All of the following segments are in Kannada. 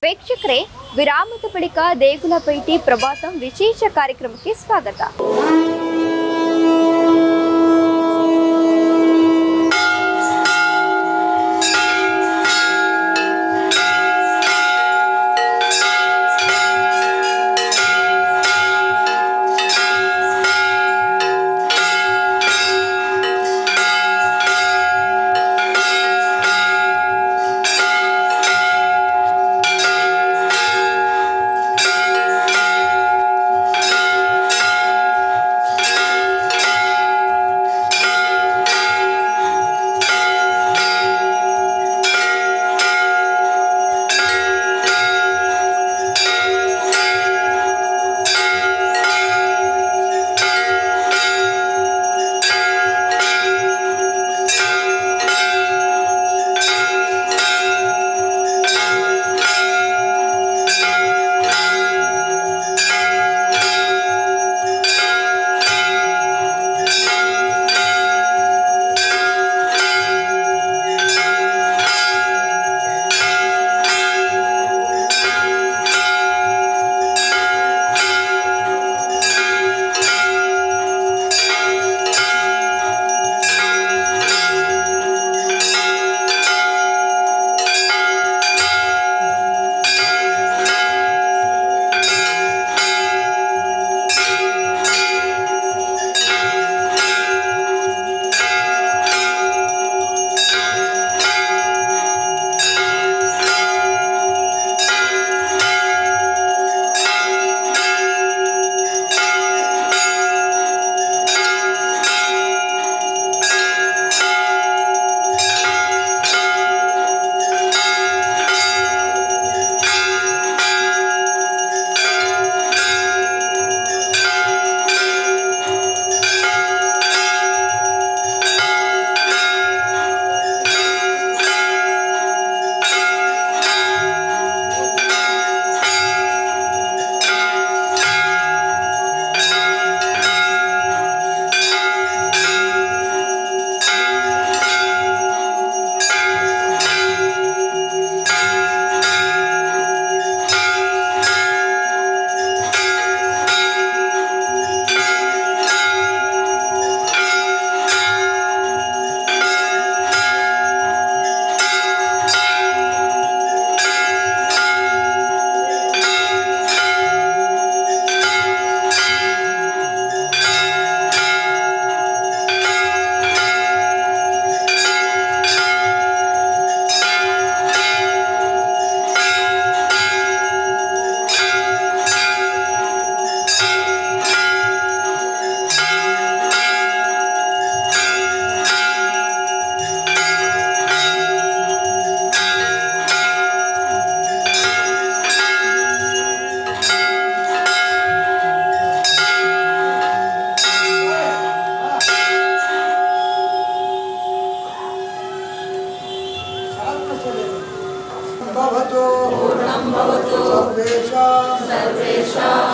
ವೀಕ್ಷಕರೇ, ವಿರಾಮದ ಬಳಿಕ ದೇಗುಲ ಭೇಟಿ ಪ್ರಭಾತಂ ವಿಶೇಷ ಕಾರ್ಯಕ್ರಮಕ್ಕೆ ಸ್ವಾಗತ.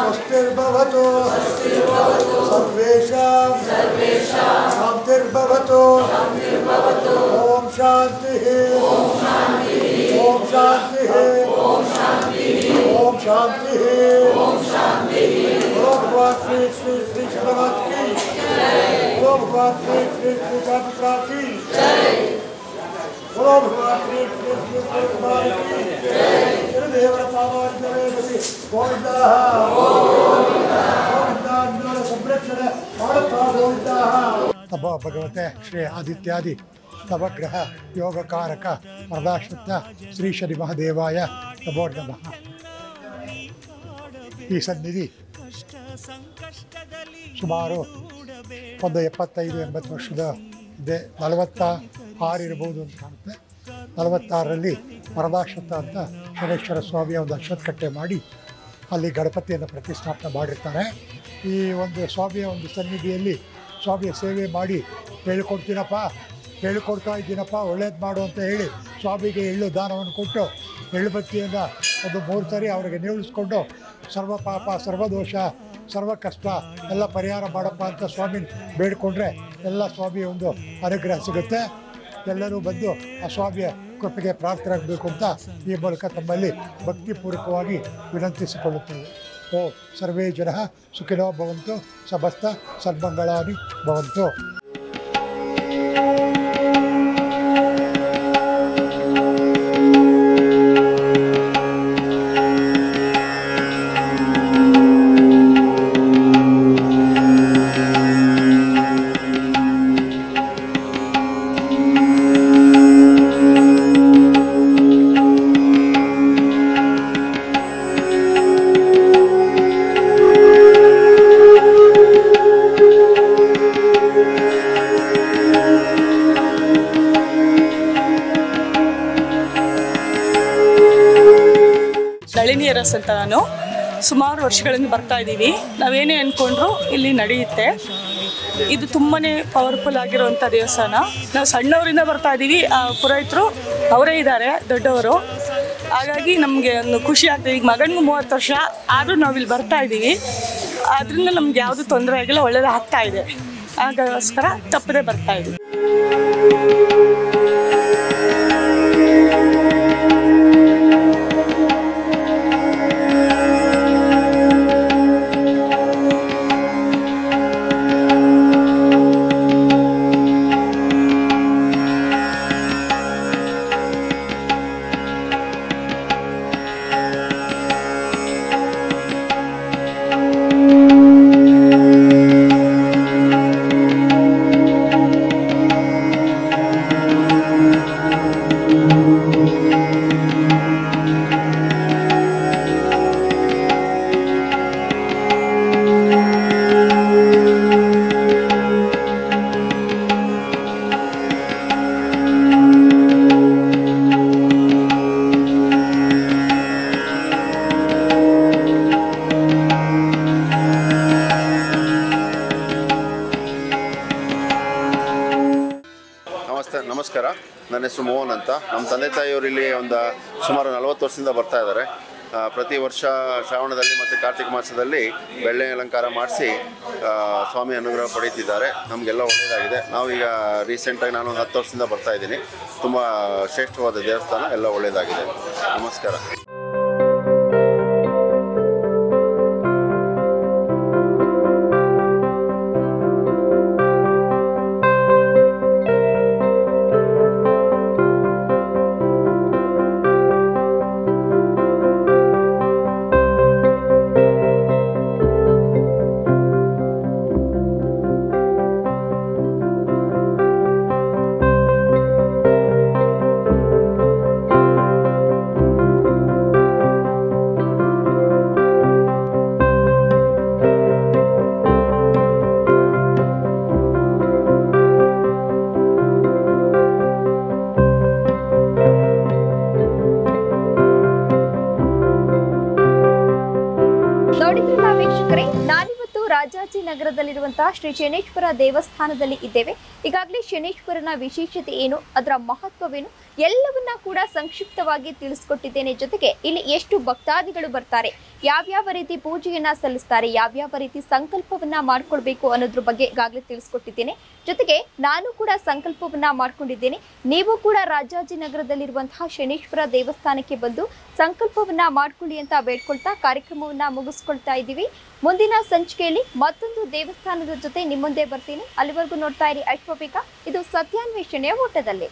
स्वस्तिर्भवतु सर्वेषां शान्तिर्भवतु ओम शान्तिः ओम शान्तिः ओम शान्तिः ओम भगवान श्री श्री श्री जगन्नाथ की ओम भगवान श्री श्री श्री कालिका की ओम भगवान श्री श्री श्री कुमार की देवर पावार्जने बसी गोविंदा संरक्षणे गोविंदा तब भगवते श्री आदित्यादि नवग्रह योगकारक वरदाश्वत्थ श्री शनि महादेवाय नमो नमः। ಈ ಸನ್ನಿಧಿ ಸುಮಾರು 75-80 ವರ್ಷದ ಇದೆ, 46 ಇರಬಹುದು ಅಂತ ಕಾಣುತ್ತೆ. 46ರಲ್ಲಿ ವರದಾಶ್ವತ್ಥ ಅಂತ ಶನೇಶ್ವರ ಸ್ವಾಮಿಯ ಒಂದು ಅಶ್ವತ್ಥಕಟ್ಟೆ ಮಾಡಿ ಅಲ್ಲಿ ಗಣಪತಿಯನ್ನು ಪ್ರತಿಷ್ಠಾಪನೆ ಮಾಡಿರ್ತಾರೆ. ಈ ಒಂದು ಸ್ವಾಮಿಯ ಒಂದು ಸನ್ನಿಧಿಯಲ್ಲಿ ಸ್ವಾಮಿಯ ಸೇವೆ ಮಾಡಿ ಹೇಳಿಕೊಡ್ತಾ ಇದ್ದೀನಪ್ಪ ಒಳ್ಳೇದು ಮಾಡು ಅಂತ ಹೇಳಿ ಸ್ವಾಮಿಗೆ ಎಳ್ಳು ದಾನವನ್ನು ಕೊಟ್ಟು ಎಳ್ಳು ಬತ್ತಿಯನ್ನು ಒಂದು 3 ಸರಿ ಅವರಿಗೆ ನೇಮಿಸ್ಕೊಂಡು ಸರ್ವ ಪಾಪ ಸರ್ವದೋಷ ಸರ್ವ ಕಷ್ಟ ಎಲ್ಲ ಪರಿಹಾರ ಮಾಡಪ್ಪ ಅಂತ ಸ್ವಾಮಿ ಬೇಡಿಕೊಂಡ್ರೆ ಎಲ್ಲ ಸ್ವಾಮಿಯ ಒಂದು ಅನುಗ್ರಹ ಸಿಗುತ್ತೆ. ಎಲ್ಲರೂ ಬಂದು ಆ ಸ್ವಾಮಿಯ ಕೃಪೆಗೆ ಪ್ರಾರ್ಥರಾಗಬೇಕು ಅಂತ ಈ ಮೂಲಕ ತಮ್ಮಲ್ಲಿ ಭಕ್ತಿಪೂರ್ವಕವಾಗಿ ವಿನಂತಿಸಿಕೊಳ್ಳುತ್ತೇವೆ. ಓ ಸರ್ವೇ ಜನಃ ಸುಖಿನೋ ಭವಂತು, ಸಮಸ್ತ ಸನ್ಮಂಗಳಾನಿ ಭವಂತು. ನಳಿನಿ ಅರಸ್ ಅಂತ ನಾನು ಸುಮಾರು ವರ್ಷಗಳಿಂದ ಬರ್ತಾ ಇದ್ದೀವಿ. ನಾವೇನೇ ಅಂದ್ಕೊಂಡ್ರು ಇಲ್ಲಿ ನಡೆಯುತ್ತೆ. ಇದು ತುಂಬಾ ಪವರ್ಫುಲ್ ಆಗಿರುವಂಥ ದೇವಸ್ಥಾನ. ನಾವು ಸಣ್ಣವರಿಂದ ಬರ್ತಾ ಇದ್ದೀವಿ. ಪುರೋಹಿತರು ಅವರೇ ಇದ್ದಾರೆ, ದೊಡ್ಡವರು. ಹಾಗಾಗಿ ನಮಗೆ ಒಂದು ಖುಷಿ ಆಗ್ತದೆ. ಈಗ ಮಗನಿಗೂ 30 ವರ್ಷ ಆದರೂ ನಾವು ಇಲ್ಲಿ ಬರ್ತಾ ಇದ್ದೀವಿ. ಆದ್ದರಿಂದ ನಮ್ಗೆ ಯಾವುದೂ ತೊಂದರೆ ಆಗಿಲ್ಲ, ಒಳ್ಳೆಯದು ಆಗ್ತಾ ಇದೆ. ಹಾಗೋಸ್ಕರ ತಪ್ಪದೆ ಬರ್ತಾ ಇದ್ದೀವಿ. ನಮಸ್ಕಾರ, ನನ್ನ ಹೆಸರು ಮೋಹನ್ ಅಂತ. ನಮ್ಮ ತಂದೆ ತಾಯಿಯವರು ಇಲ್ಲಿ ಒಂದು ಸುಮಾರು 40 ವರ್ಷದಿಂದ ಬರ್ತಾ ಇದ್ದಾರೆ. ಪ್ರತಿ ವರ್ಷ ಶ್ರಾವಣದಲ್ಲಿ ಮತ್ತು ಕಾರ್ತಿಕ ಮಾಸದಲ್ಲಿ ಬೆಳ್ಳಿ ಅಲಂಕಾರ ಮಾಡಿಸಿ ಸ್ವಾಮಿ ಅನುಗ್ರಹ ಪಡೀತಿದ್ದಾರೆ. ನಮಗೆಲ್ಲ ಒಳ್ಳೆಯದಾಗಿದೆ. ನಾವೀಗ ರೀಸೆಂಟಾಗಿ ನಾನು 10 ವರ್ಷದಿಂದ ಬರ್ತಾ ಇದ್ದೀನಿ. ತುಂಬ ಶ್ರೇಷ್ಠವಾದ ದೇವಸ್ಥಾನ, ಎಲ್ಲ ಒಳ್ಳೆಯದಾಗಿದೆ. ನಮಸ್ಕಾರ. ನಾನಿವತ್ತು ರಾಜಾಜಿನಗರದಲ್ಲಿರುವಂತಹ ಶ್ರೀ ಶನೇಶ್ವರ ದೇವಸ್ಥಾನದಲ್ಲಿ ಇದ್ದೇವೆ. ಈಗಾಗಲೇ ಶನೇಶ್ವರನ ವಿಶೇಷತೆ ಏನು, ಅದರ ಮಹತ್ವವೇನು ಎಲ್ಲವನ್ನ ಕೂಡ ಸಂಕ್ಷಿಪ್ತವಾಗಿ ತಿಳಿಸ್ಕೊಟ್ಟಿದ್ದೇನೆ. ಜೊತೆಗೆ ಇಲ್ಲಿ ಎಷ್ಟು ಭಕ್ತಾದಿಗಳು ಬರ್ತಾರೆ, ಯಾವ್ಯಾವ ರೀತಿ ಪೂಜೆಯನ್ನ ಸಲ್ಲಿಸ್ತಾರೆ, ಯಾವ್ಯಾವ ರೀತಿ ಸಂಕಲ್ಪವನ್ನ ಮಾಡ್ಕೊಳ್ಬೇಕು ಅನ್ನೋದ್ರ ಬಗ್ಗೆ ಈಗಾಗಲೇ ತಿಳಿಸ್ಕೊಟ್ಟಿದ್ದೇನೆ. ಜೊತೆಗೆ ನಾನು ಕೂಡ ಸಂಕಲ್ಪವನ್ನ ಮಾಡ್ಕೊಂಡಿದ್ದೇನೆ. ನೀವು ಕೂಡ ರಾಜಾಜಿನಗರದಲ್ಲಿರುವಂತಹ ಶನೇಶ್ವರ ದೇವಸ್ಥಾನಕ್ಕೆ ಬಂದು ಸಂಕಲ್ಪವನ್ನ ಮಾಡ್ಕೊಳ್ಳಿ ಅಂತ ಬೇಡ್ಕೊಳ್ತಾ ಕಾರ್ಯಕ್ರಮವನ್ನ ಮುಗಿಸ್ಕೊಳ್ತಾ ಇದ್ದೀವಿ. ಮುಂದಿನ ಸಂಚಿಕೆಯಲ್ಲಿ ಮತ್ತೊಂದು ದೇವಸ್ಥಾನದ ಜೊತೆ ನಿಮ್ಮ ಮುಂದೆ ಬರ್ತೀನಿ. ಅಲ್ಲಿವರೆಗೂ ನೋಡ್ತಾ ಇರಿ ಅಶ್ವಪಿಕಾ. ಇದು ಸತ್ಯಾನ್ವೇಷಣೆಯ ಓಟದಲ್ಲಿ.